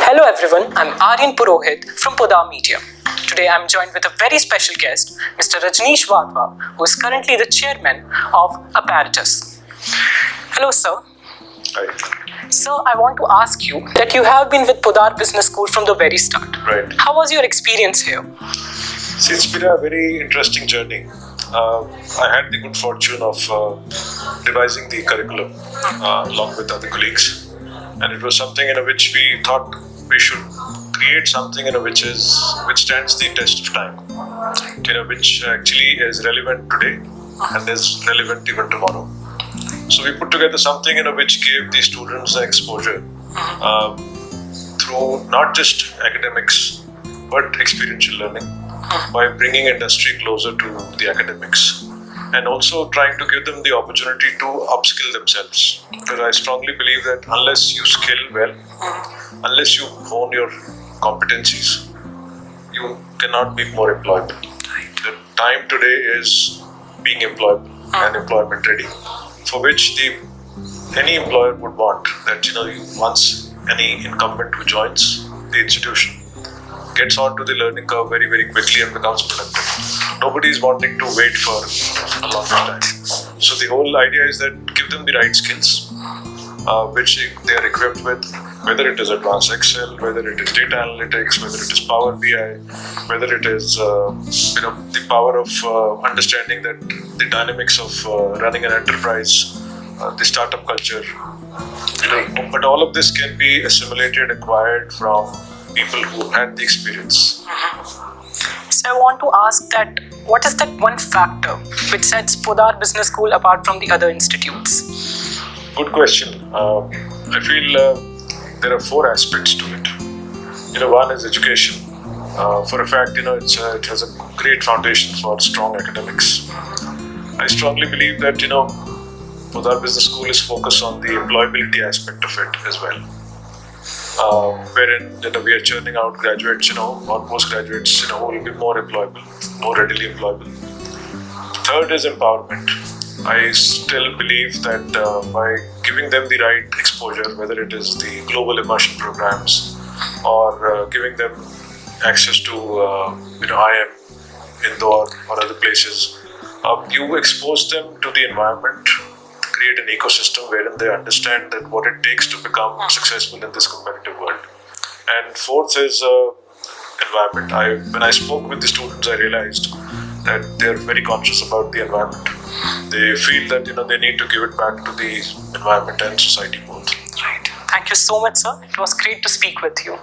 Hello everyone, I'm Aryan Purohit from Poddar Media. Today I'm joined with a very special guest, Mr. Ranjish Wadhwa, who is currently the chairman of Apparatus. Hello sir. Hi. Sir, I want to ask you that you have been with Poddar Business School from the very start. Right. How was your experience here? See, it's been a very interesting journey. I had the good fortune of devising the curriculum along with other colleagues, and it was something in which we thought we should create something which stands the test of time, which actually is relevant today and is relevant even tomorrow. So we put together something which gave the students an exposure through not just academics but experiential learning by bringing industry closer to the academics and also trying to give them the opportunity to upskill themselves. Because I strongly believe that unless you skill well, unless you hone your competencies, you cannot be more employable. The time today is being employable and employment ready, for which any employer would want that once any incumbent who joins the institution gets onto the learning curve very, very quickly and becomes productive. Nobody is wanting to wait for a long time. So the whole idea is that give them the right skills, which they are equipped with, whether it is advanced Excel, whether it is data analytics, whether it is Power BI, whether it is the power of understanding that the dynamics of running an enterprise, the startup culture. But all of this can be assimilated, acquired from people who had the experience. So I want to ask that what is that one factor which sets Poddar Business School apart from the other institutes? Good question. I feel there are four aspects to it. One is education. For a fact, it has a great foundation for strong academics. I strongly believe that Poddar Business School is focused on the employability aspect of it as well. Wherein we are churning out graduates, or postgraduates, who will be more employable, more readily employable. Third is empowerment. I still believe that by giving them the right exposure, whether it is the global immersion programs or giving them access to IIM, Indore or other places, you expose them to the environment, create an ecosystem wherein they understand that what it takes to become successful in this competitive world. And fourth is environment. When I spoke with the students, I realized that they're very conscious about the environment. They feel that they need to give it back to the environment and society both. Right. Thank you so much, sir. It was great to speak with you.